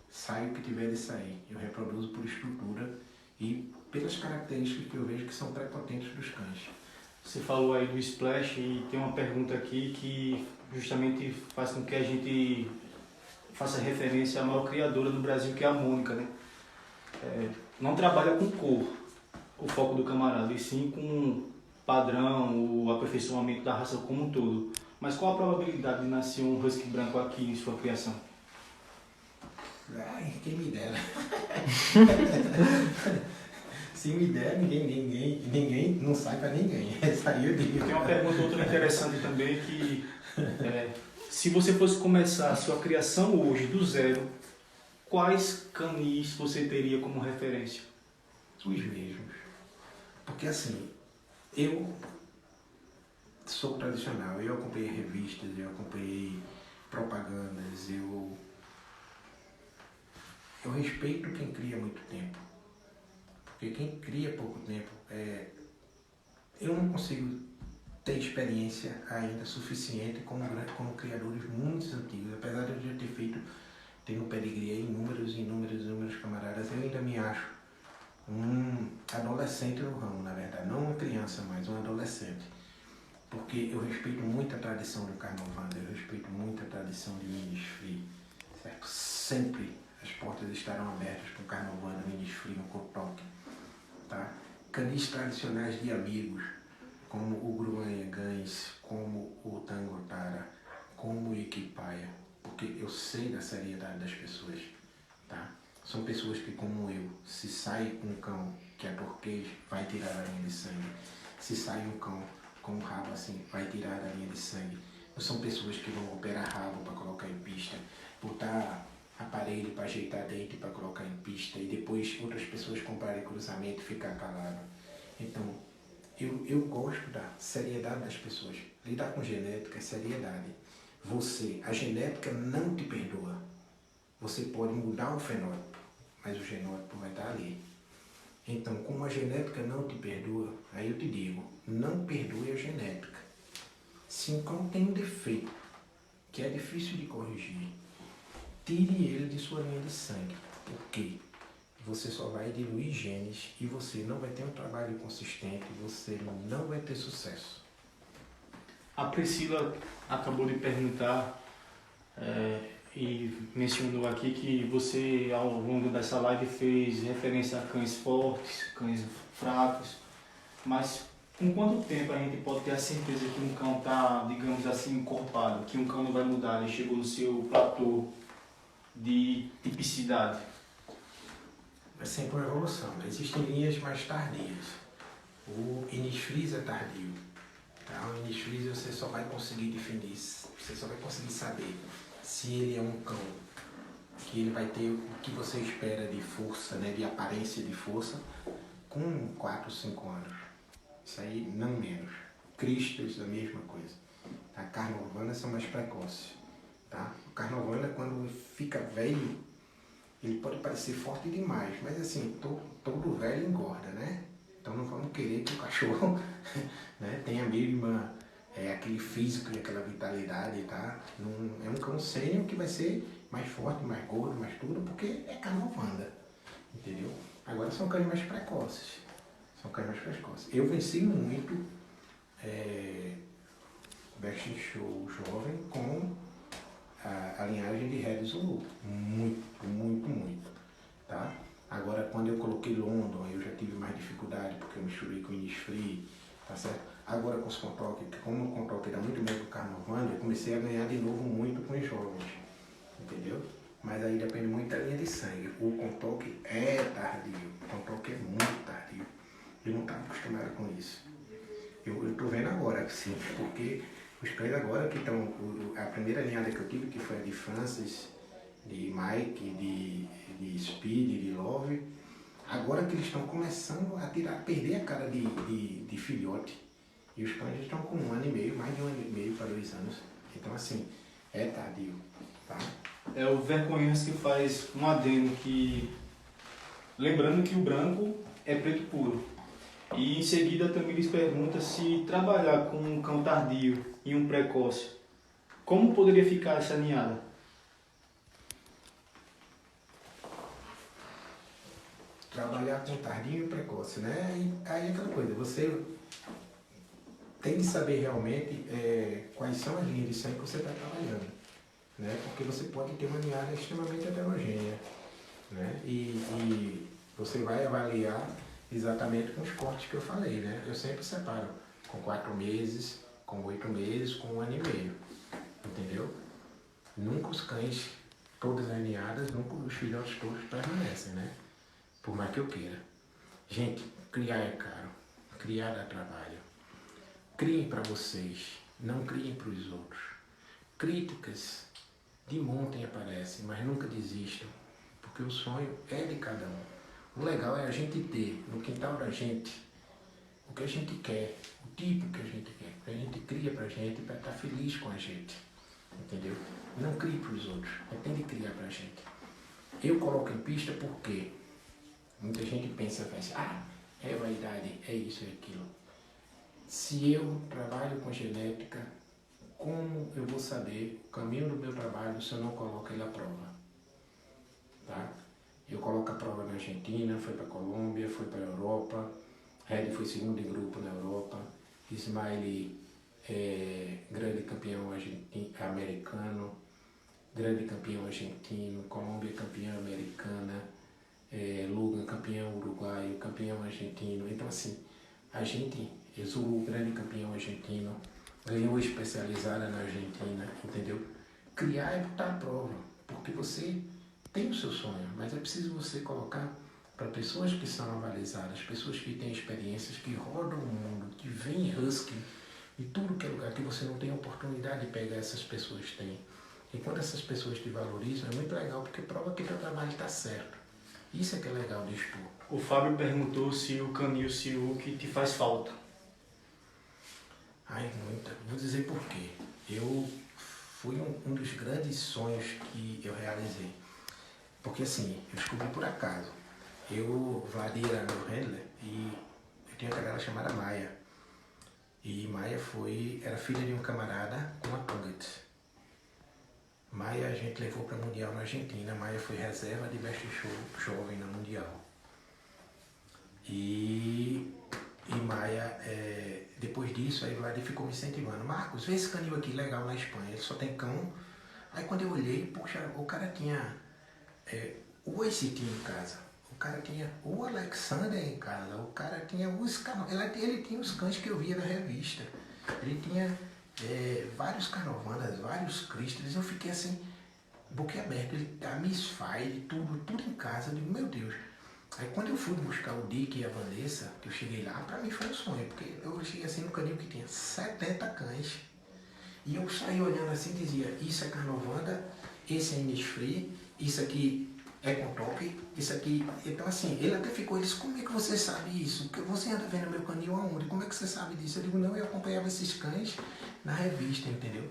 Sai o que tiver de sair. Eu reproduzo por estrutura e pelas características que eu vejo que são prepotentes dos cães. Você falou aí do Splash e tem uma pergunta aqui que justamente faz com que a gente faça referência à maior criadora do Brasil, que é a Mônica, né? Não trabalha com cor, o foco do camarada, e sim com padrão, o aperfeiçoamento da raça como um todo. Mas qual a probabilidade de nascer um Husky branco aqui em sua criação? Ai, quem me dera. Se me der, ninguém não sai para ninguém. Saiu eu digo. Tem uma pergunta outra interessante também que se você fosse começar a sua criação hoje do zero, quais canis você teria como referência? Os mesmos. Porque assim, eu sou tradicional, eu acompanhei revistas, eu acompanhei propagandas, eu respeito quem cria muito tempo. Porque quem cria pouco tempo, eu não consigo ter experiência ainda suficiente como criadores muito antigos. Apesar de eu já ter no pedigree inúmeros camaradas, eu ainda me acho um adolescente no ramo, na verdade. Não uma criança, mas um adolescente. Porque eu respeito muito a tradição do Carnovana, eu respeito muito a tradição de Ministry, certo? Sempre as portas estarão abertas para o Carnovana, Ministry, no Kuntoki, tá? Canis tradicionais de amigos, como o Gruanha Gans, como o Tangotara, como o Equipaia, porque eu sei da seriedade das pessoas, tá? São pessoas que, como eu, se sai um cão que é turquês, vai tirar a linha de sangue. Se sai um cão com um rabo assim, vai tirar a linha de sangue. Não são pessoas que vão operar rabo para colocar em pista, botar aparelho para ajeitar dente para colocar em pista e depois outras pessoas comprarem cruzamento e ficar calado. Então, eu gosto da seriedade das pessoas. Lidar com genética é seriedade. A genética não te perdoa. Você pode mudar o fenótipo, mas o genótipo vai estar ali. Então, como a genética não te perdoa, aí eu te digo, não perdoe a genética. Se um cão tem um defeito que é difícil de corrigir, tire ele de sua linha de sangue. Por quê? Você só vai diluir genes e você não vai ter um trabalho consistente, você não vai ter sucesso. A Priscila acabou de perguntar e mencionou aqui que você, ao longo dessa live, fez referência a cães fortes, cães fracos, mas com quanto tempo a gente pode ter a certeza que um cão está, digamos assim, encorpado, que um cão não vai mudar, ele chegou no seu platô de tipicidade? É sempre uma evolução. Existem linhas mais tardias. O Inis-Frise é tardio. Tá? O Inis-Frise você só vai conseguir definir, você só vai conseguir saber se ele é um cão que ele vai ter o que você espera de força, né, de aparência de força, com 4, 5 anos. Isso aí não menos. Cristas, a mesma coisa. A Carnovana são mais precoces. Tá? O Carnovana, quando fica velho, ele pode parecer forte demais, mas assim, todo velho engorda, né? Então não vamos querer que o cachorro né, tenha mesmo aquele físico e aquela vitalidade, tá? Não, é um cão sênior que vai ser mais forte, mais gordo, mais tudo, porque é Carnovana, entendeu? Agora são cães mais precoces. Eu venci muito Best Show jovem com a linhagem de Red Zulu. Muito. Tá? Agora, quando eu coloquei London, eu já tive mais dificuldade, porque eu misturei com Innisfree, tá certo? Agora com os Contoque, como o Contoque era muito bem pro Carnovana, eu comecei a ganhar de novo muito com os jovens, entendeu? Mas aí depende muito da linha de sangue. O Contoque é tardio, o Contoque é muito tardio. Eu não estava acostumado com isso. Eu tô vendo agora, sim, porque os cães agora que estão, a primeira linhada que eu tive, que foi a de Francis, de Mike, de Speed, de Love, agora que eles estão começando a perder a cara de filhote. E os cães estão com 1 ano e meio, mais de 1 ano e meio para 2 anos. Então assim, é tardio, tá? É o Verconhas que faz um adendo que, lembrando que o branco é preto puro. E em seguida também lhes pergunta se trabalhar com um cão tardio e um precoce, como poderia ficar essa ninhada? Trabalhar com tardio e precoce, né? E aí é aquela coisa, você tem que saber realmente quais são as linhas de sangue que você está trabalhando, né? Porque você pode ter uma ninhada extremamente heterogênea, né? E você vai avaliar exatamente com os cortes que eu falei, né? Eu sempre separo com 4 meses, com 8 meses, com 1 ano e meio, entendeu? Nunca os cães, todas as ninhadas, nunca os filhotes todos permanecem, né? Por mais que eu queira. Gente, criar é caro, criar dá trabalho. Criem para vocês, não criem para os outros. Críticas de monte aparecem, mas nunca desistam, porque o sonho é de cada um. O legal é a gente ter no quintal da gente o que a gente quer, o tipo que a gente quer, que a gente cria pra gente para estar feliz com a gente, entendeu? Não crie para os outros, tem de criar pra gente. Eu coloco em pista porque muita gente pensa, é vaidade, é isso, é aquilo. Se eu trabalho com genética, como eu vou saber o caminho do meu trabalho se eu não coloco ele à prova? Tá? Eu coloco a prova na Argentina, foi para a Colômbia, foi para a Europa. Red foi segundo em grupo na Europa. Ismael grande campeão americano, grande campeão argentino. Colômbia campeã americana. Lugan campeão uruguaio, campeão argentino. Então assim, a gente, Zulu, grande campeão argentino, ganhou especializada na Argentina, entendeu? Criar é botar à prova, porque você tem o seu sonho, mas é preciso você colocar para pessoas que são avalizadas, pessoas que têm experiências, que rodam o mundo, que veem husky e tudo que é lugar que você não tem oportunidade de pegar, essas pessoas têm. E quando essas pessoas te valorizam, é muito legal, porque prova que teu trabalho está certo. Isso é que é legal de expor. O Fábio perguntou se o canil Siuk te faz falta. Ai, muita. Vou dizer por quê. Eu fui um dos grandes sonhos que eu realizei. Porque assim, eu descobri por acaso. Vladir era meu handler e eu tinha uma cadela chamada Maia. E Maia era filha de um camarada com uma Punget. Maia a gente levou para Mundial na Argentina. Maia foi reserva de mestre jovem na Mundial. E Maia, depois disso, aí Vladir ficou me incentivando. Marcos, vê esse canil aqui legal na Espanha, ele só tem cão. Aí quando eu olhei, poxa, o cara tinha o Icitinho em casa, o cara tinha o Alexander em casa, o cara tinha os cães, ele tinha os cães que eu via na revista, ele tinha vários Canovanas, vários Cristos. Eu fiquei assim, boquiaberto, a Miss Fire, tudo em casa. Eu digo, meu Deus. Aí quando eu fui buscar o Dick e a Vanessa, que eu cheguei lá, pra mim foi um sonho, porque eu cheguei assim no canil que tinha 70 cães. E eu saí olhando assim e dizia, isso é Carnovanda, esse é Innisfree, isso aqui é Contoque, isso aqui... Então assim, ele até ficou, ele disse, como é que você sabe isso? Porque você anda vendo meu canil aonde? Como é que você sabe disso? Eu digo, não, eu acompanhava esses cães na revista, entendeu?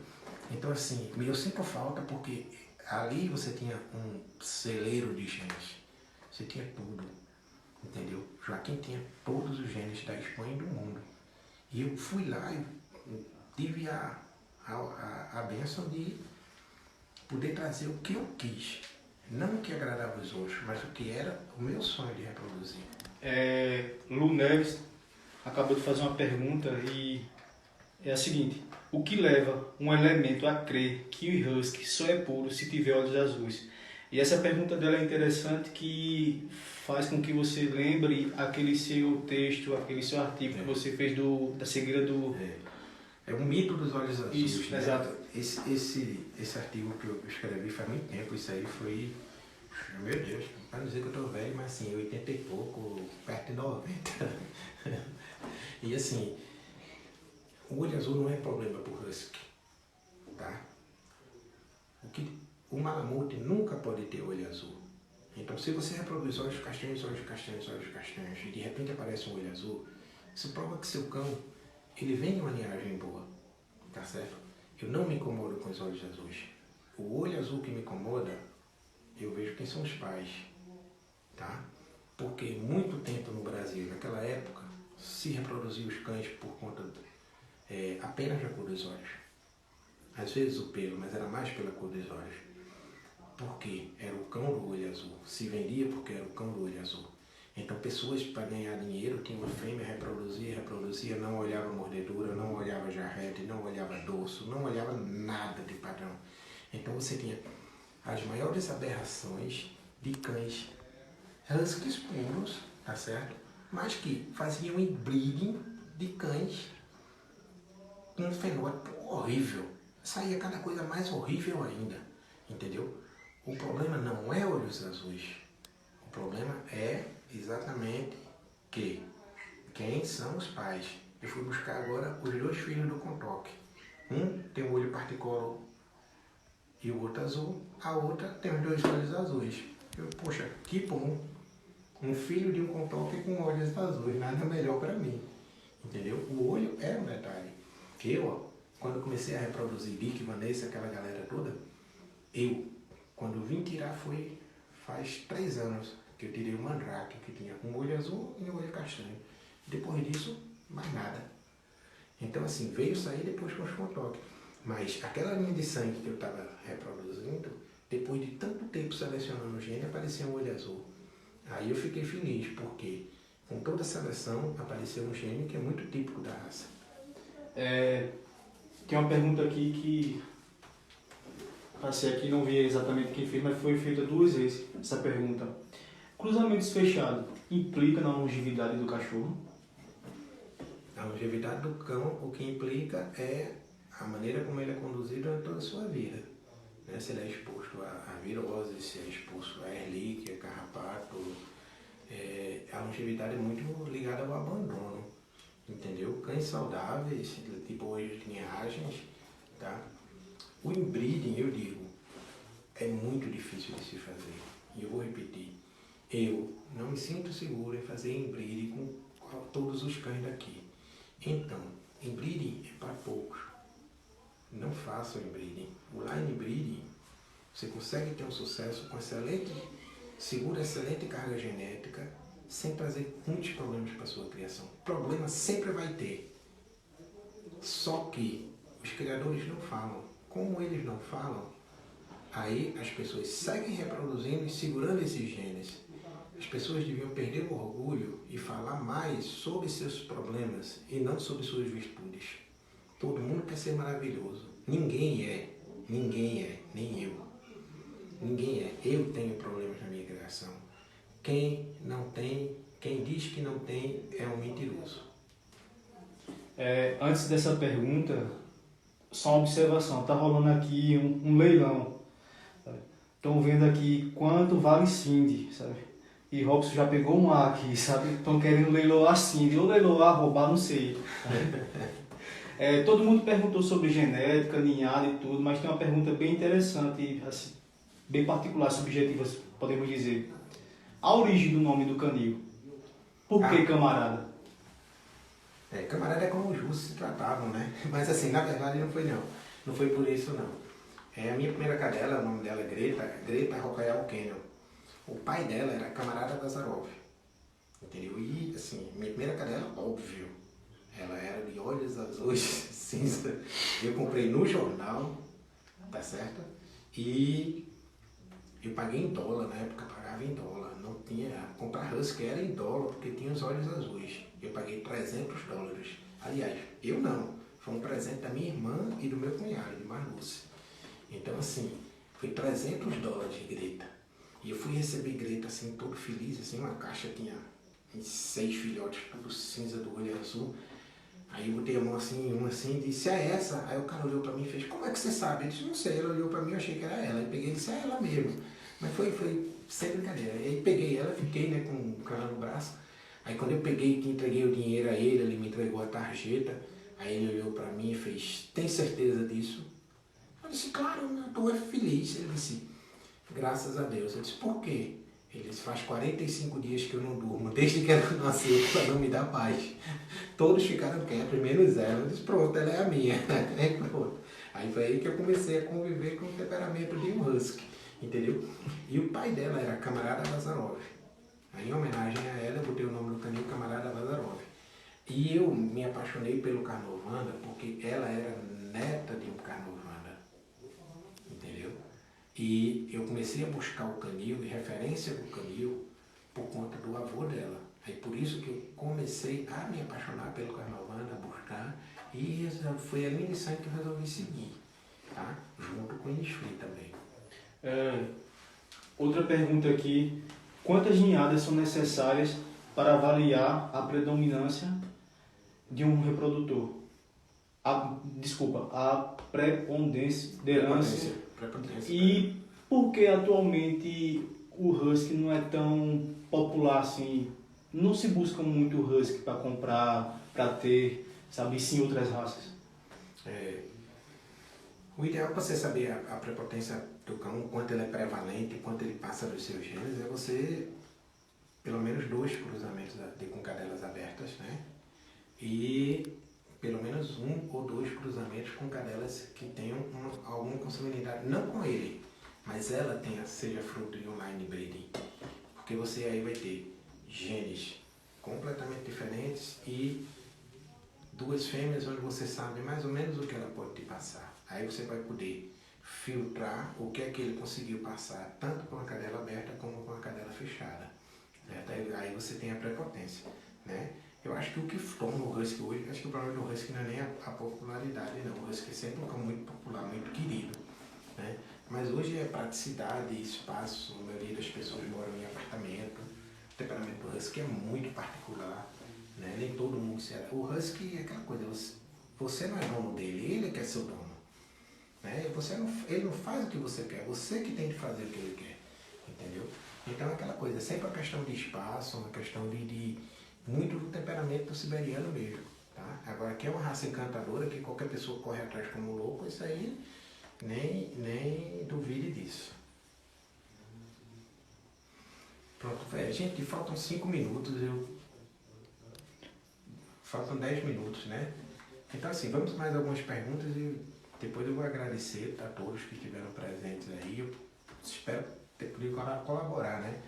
Então assim, eu sinto falta porque ali você tinha um celeiro de gente. Você tinha tudo, entendeu? Joaquim tinha todos os genes da Espanha e do mundo. E eu fui lá e tive a bênção de poder trazer o que eu quis. Não o que agradava os outros, mas o que era o meu sonho de reproduzir. Lu Neves acabou de fazer uma pergunta e é a seguinte: o que leva um elemento a crer que o husky só é puro se tiver olhos azuis? E essa pergunta dela é interessante, que faz com que você lembre aquele seu texto, aquele seu artigo que você fez da cegueira do... É o mito dos olhos azuis. Isso, né? exato. Esse artigo que eu escrevi faz muito tempo, isso aí foi... Meu Deus, para não dizer que eu tô velho, mas assim, 80 e pouco, perto de 90. E assim, o olho azul não é problema pro husky, tá? O malamute nunca pode ter olho azul. Então, se você reproduz olhos castanhos, olhos castanhos, olhos castanhos, e de repente aparece um olho azul, isso prova que seu cão, ele vem de uma linhagem boa, tá certo? Eu não me incomodo com os olhos azuis. O olho azul que me incomoda, eu vejo quem são os pais, tá? Porque muito tempo no Brasil, naquela época, se reproduzia os cães por conta apenas da cor dos olhos. Às vezes o pelo, mas era mais pela cor dos olhos. Porque era o cão do olho azul. Se vendia porque era o cão do olho azul. Então pessoas, para ganhar dinheiro, tinham uma fêmea, reproduzia, não olhava mordedura, não olhava jarrete, não olhava dorso, não olhava nada de padrão. Então você tinha as maiores aberrações de cães huskies puros, tá certo? Mas que faziam inbreeding de cães com um fenótipo horrível. Saía cada coisa mais horrível ainda, entendeu? O problema não é olhos azuis. O problema é exatamente quem são os pais. Eu fui buscar agora os dois filhos do Contoque. Um tem o olho particolor e o outro azul. A outra tem os dois olhos azuis. Poxa, que bom. Um filho de um Contoque com olhos azuis. Nada melhor para mim. Entendeu? O olho é um detalhe. Quando comecei a reproduzir Dick, Vanessa, aquela galera toda, quando vim tirar faz 3 anos que eu tirei o Mandrake, que tinha um olho azul e um olho castanho. Depois disso, mais nada. Então assim, veio sair depois com os Contoques. Mas aquela linha de sangue que eu estava reproduzindo, depois de tanto tempo selecionando o gene, apareceu um olho azul. Aí eu fiquei feliz, porque com toda a seleção apareceu um gene que é muito típico da raça. Tem uma pergunta aqui que passei aqui, não vi exatamente quem fez, mas foi feita 2 vezes essa pergunta. Cruzamentos fechados implica na longevidade do cachorro? A longevidade do cão, o que implica é a maneira como ele é conduzido durante toda a sua vida. Se ele é exposto a virose, se é exposto a erlíquia, carrapato, A longevidade é muito ligada ao abandono, entendeu? Cães saudáveis, tipo hoje linhagens, tá? O inbreeding, eu digo, é muito difícil de se fazer. E eu vou repetir, eu não me sinto seguro em fazer inbreeding com todos os cães daqui. Então, inbreeding é para poucos. Não façam inbreeding. O line breeding, você consegue ter um sucesso com segura excelente carga genética, sem trazer muitos problemas para a sua criação. Problema sempre vai ter. Só que os criadores não falam. Como eles não falam, aí as pessoas seguem reproduzindo e segurando esses genes. As pessoas deviam perder o orgulho e falar mais sobre seus problemas e não sobre suas virtudes. Todo mundo quer ser maravilhoso. Ninguém é, nem eu. Ninguém é. Eu tenho problemas na minha criação. Quem diz que não tem é um mentiroso. Antes dessa pergunta, só uma observação. Tá rolando aqui um leilão. Estão vendo aqui quanto vale Cindy, sabe? E Robson já pegou um A aqui, sabe? Estão querendo leiloar Cindy, ou leiloar, roubar, não sei. Todo mundo perguntou sobre genética, ninhada e tudo, mas tem uma pergunta bem interessante, assim, bem particular, subjetiva, podemos dizer. A origem do nome do canil. Por que camarada? Camarada é como os russos se tratavam, né? Mas assim, na verdade não foi não. Não foi por isso não. A minha primeira cadela, o nome dela é Greta Rocael Canyon. O pai dela era camarada Vazarov. Entendeu? E assim, minha primeira cadela, óbvio, ela era de olhos azuis, cinza. Eu comprei no jornal, tá certo? E eu paguei em dólar, na época pagava em dólar. Não tinha, comprar husky era em dólar, porque tinha os olhos azuis. Eu paguei $300. Aliás, eu não. Foi um presente da minha irmã e do meu cunhado, de Marluce. Então assim, foi $300 de Greta. E eu fui receber Greta assim, todo feliz, assim, uma caixa tinha 6 filhotes, tudo cinza do olho azul. Aí eu botei a mão assim, uma assim, e disse, é essa? Aí o cara olhou pra mim e fez, como é que você sabe? Eu disse, não sei, ela olhou pra mim, eu achei que era ela. Aí peguei e disse, é ela mesmo. Mas foi sem brincadeira. Aí peguei ela, fiquei, né, com o cara no braço. Aí quando eu peguei, que entreguei o dinheiro a ele me entregou a tarjeta. Aí ele olhou pra mim e fez, tem certeza disso? Eu disse, claro, eu tô feliz. Ele disse, graças a Deus. Eu disse, por quê? Ele disse, faz 45 dias que eu não durmo, desde que ela nasceu, ela não me dá paz. Todos ficaram quietos, menos ela. Eu disse, pronto, ela é a minha. Aí pronto. Aí foi aí que eu comecei a conviver com o temperamento de um husky, entendeu? E o pai dela era camarada Vazarov. Aí em homenagem a ela, eu botei o nome do canil camarada Vazarov. E eu me apaixonei pelo Carnovanda porque ela era neta de um Carnovanda, entendeu? E eu comecei a buscar o canil e referência do canil por conta do avô dela. Aí por isso que eu comecei a me apaixonar pelo Carnovanda, a buscar, e foi a linha de sangue que eu resolvi seguir, tá? Junto com o Innisfree também. Outra pergunta aqui, quantas ninhadas são necessárias para avaliar a predominância de um reprodutor? A preponderância. E por que atualmente o husky não é tão popular assim? Não se busca muito husky para comprar, para ter, sabe, sim outras raças. O ideal para você saber a prepotência do cão, quanto ele é prevalente, quanto ele passa dos seus genes, é você, pelo menos 2 cruzamentos com cadelas abertas, né? E pelo menos 1 ou 2 cruzamentos com cadelas que tenham alguma consanguinidade, não com ele, mas ela seja fruto de um line breeding. Porque você aí vai ter genes completamente diferentes e 2 fêmeas onde você sabe mais ou menos o que ela pode te passar. Aí você vai poder filtrar o que é que ele conseguiu passar, tanto com a cadela aberta como com a cadela fechada. Aí você tem a prepotência, né? Eu acho que o que torna o husky hoje, acho que o problema do husky não é nem a popularidade, não. O husky é sempre um cão muito popular, muito querido, né? Mas hoje é praticidade, espaço, a maioria das pessoas moram em apartamento. O temperamento do husky é muito particular, né? Nem todo mundo se... O husky é aquela coisa, você não é dono dele, ele que é seu dono, né? Ele não faz o que você quer, você que tem que fazer o que ele quer, entendeu? Então é aquela coisa, sempre uma questão de espaço, uma questão de muito do temperamento do siberiano mesmo. Tá? Agora, que é uma raça encantadora, que qualquer pessoa corre atrás como louco, isso aí nem duvide disso. Pronto, gente, faltam 5 minutos, faltam 10 minutos, né? Então, assim, vamos mais algumas perguntas e depois eu vou agradecer a todos que estiveram presentes aí. Eu espero ter podido colaborar, né?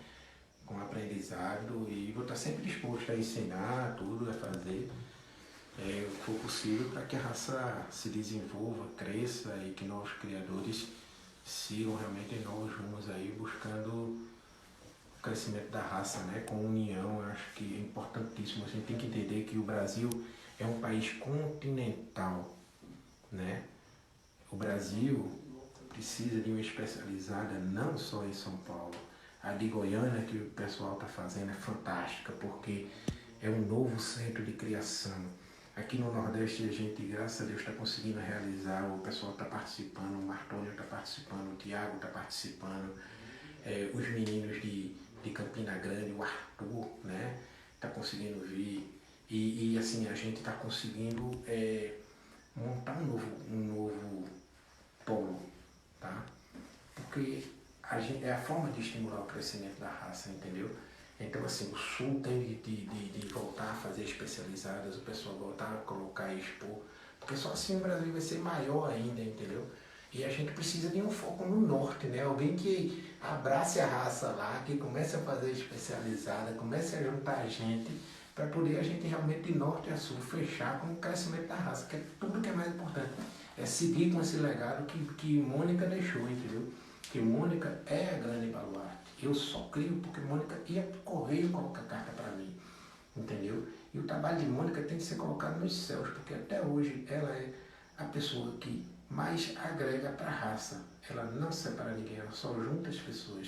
Com o aprendizado e vou estar sempre disposto a ensinar tudo, a fazer o que for possível para que a raça se desenvolva, cresça e que novos criadores sigam realmente em novos rumos aí, buscando o crescimento da raça, né? Com união. Eu acho que é importantíssimo. A gente tem que entender que o Brasil é um país continental, né? O Brasil precisa de uma especializada não só em São Paulo. A de Goiânia que o pessoal está fazendo é fantástica, porque é um novo centro de criação. Aqui no Nordeste a gente, graças a Deus, está conseguindo realizar, o pessoal está participando, o Martônio está participando, o Tiago está participando, os meninos de Campina Grande, o Arthur, né, está conseguindo vir. E assim, a gente está conseguindo montar um novo polo, tá? Porque é a forma de estimular o crescimento da raça, entendeu? Então, assim, o Sul tem de voltar a fazer especializadas, o pessoal voltar a colocar e expor, porque só assim o Brasil vai ser maior ainda, entendeu? E a gente precisa de um foco no Norte, né? Alguém que abrace a raça lá, que comece a fazer especializada, comece a juntar a gente, para poder a gente realmente de Norte a Sul fechar com o crescimento da raça, que é tudo que é mais importante. É seguir com esse legado que Mônica deixou, entendeu? Que Mônica é a grande baluarte. Eu só crio porque Mônica ia pro correio colocar carta para mim, entendeu? E o trabalho de Mônica tem que ser colocado nos céus, porque até hoje ela é a pessoa que mais agrega para a raça. Ela não separa ninguém, ela só junta as pessoas,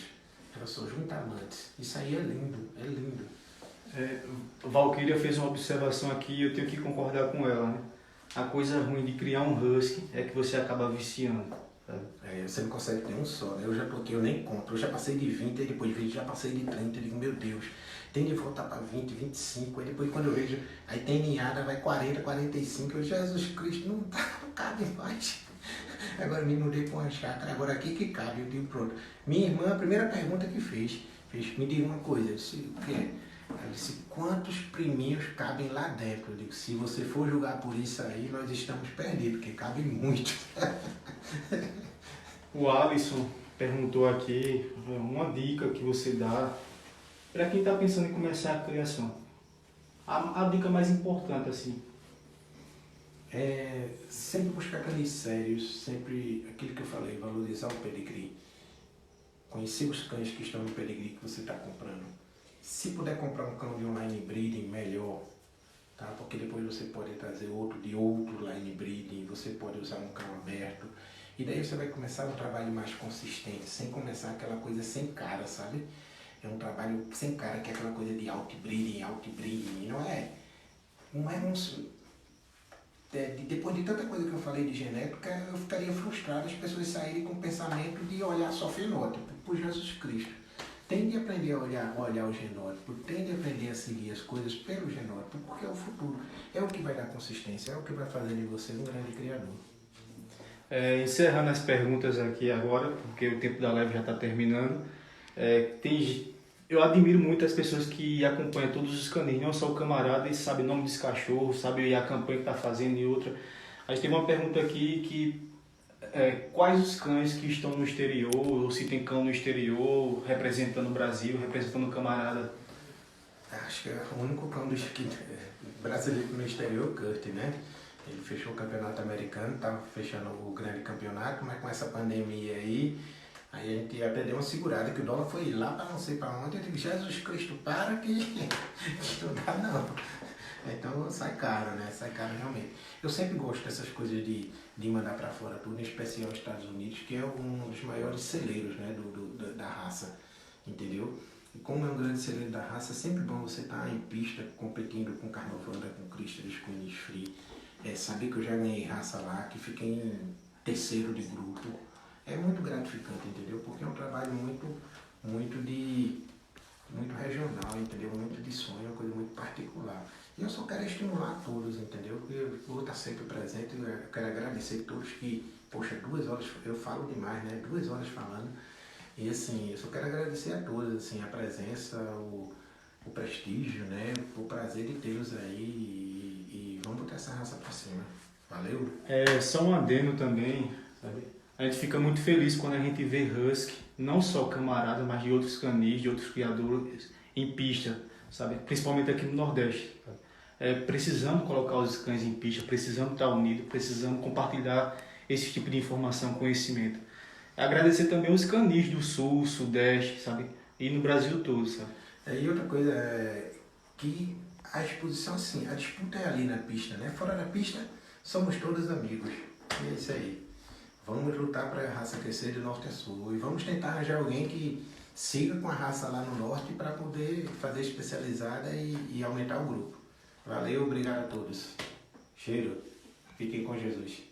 ela só junta amantes. Isso aí é lindo, é lindo. Valquíria fez uma observação aqui e eu tenho que concordar com ela, né? A coisa ruim de criar um husky é que você acaba viciando. Você não consegue ter um só, né? Eu já tô aqui, eu nem compro. Eu já passei de 20, aí depois de 20 já passei de 30. Eu digo, meu Deus, tem de voltar para 20, 25. Aí depois quando eu vejo, aí tem ninhada, vai 40, 45. Eu, Jesus Cristo, não cabe mais. Agora eu me mudei para uma chácara, agora aqui que cabe, eu digo, pronto. Minha irmã, a primeira pergunta que fez, me diga uma coisa, eu disse, o que é? Ela disse, quantos priminhos cabem lá dentro? Eu digo, se você for julgar por isso aí, nós estamos perdidos, porque cabe muito. O Alisson perguntou aqui uma dica que você dá para quem está pensando em começar a criação. A dica mais importante, assim. Sempre buscar cães sérios, sempre aquilo que eu falei, valorizar o pedigree. Conhecer os cães que estão no pedigree que você está comprando. Se puder comprar um cão de um line breeding, melhor, tá? Porque depois você pode trazer outro de outro line breeding, você pode usar um cão aberto. E daí você vai começar um trabalho mais consistente, sem começar aquela coisa sem cara, sabe? É um trabalho sem cara, que é aquela coisa de outbreeding, e não é depois de tanta coisa que eu falei de genética, eu ficaria frustrado as pessoas saírem com o pensamento de olhar só fenótipo, por Jesus Cristo. Tem de aprender a olhar o genótipo, tem de aprender a seguir as coisas pelo genótipo, porque é o futuro, é o que vai dar consistência, é o que vai fazer de você um grande criador. Encerrando as perguntas aqui agora, porque o tempo da live já está terminando, eu admiro muito as pessoas que acompanham todos os canis, não só o camarada e sabe o nome desse cachorro, sabe a campanha que está fazendo e outra. A gente tem uma pergunta aqui que quais os cães que estão no exterior, ou se tem cão no exterior, representando o Brasil, representando o camarada? Acho que é o único cão brasileiro no exterior, o Kurt, né? Ele fechou o campeonato americano, estava fechando o grande campeonato, mas com essa pandemia aí a gente até deu uma segurada, que o dólar foi lá para não sei para onde. Eu digo, Jesus Cristo, para que estudar não. Então sai caro, né? Sai caro realmente. Eu sempre gosto dessas coisas de mandar para fora tudo, em especial os Estados Unidos, que é um dos maiores celeiros, né, da raça, entendeu? E como é um grande celeiro da raça, é sempre bom você estar em pista competindo com Carnovanda, com Crystales, com Innisfree. Saber que eu já ganhei raça lá, que fiquei em terceiro de grupo, é muito gratificante, entendeu? Porque é um trabalho muito, muito regional, entendeu? Muito de sonho, uma coisa muito particular. E eu só quero estimular todos, entendeu? Eu vou estar sempre presente, eu quero agradecer a todos que, poxa, 2 horas, eu falo demais, né? 2 horas falando. E assim, eu só quero agradecer a todos, assim, a presença, o prestígio, né? O prazer de tê-los aí e vamos botar essa raça pra cima. Valeu? Só um adendo também, sabe? A gente fica muito feliz quando a gente vê husky, não só camarada, mas de outros canis, de outros criadores em pista, sabe? Principalmente aqui no Nordeste. Sabe? Precisamos colocar os cães em pista, precisamos estar unidos, precisamos compartilhar esse tipo de informação, conhecimento. Agradecer também os canis do Sul, Sudeste, sabe? E no Brasil todo, sabe? E outra coisa é que a exposição, assim, a disputa é ali na pista, né? Fora da pista, somos todos amigos. E é isso aí. Vamos lutar para a raça crescer de norte a sul. E vamos tentar arranjar alguém que siga com a raça lá no norte para poder fazer especializada e aumentar o grupo. Valeu, obrigado a todos. Cheiro. Fiquem com Jesus.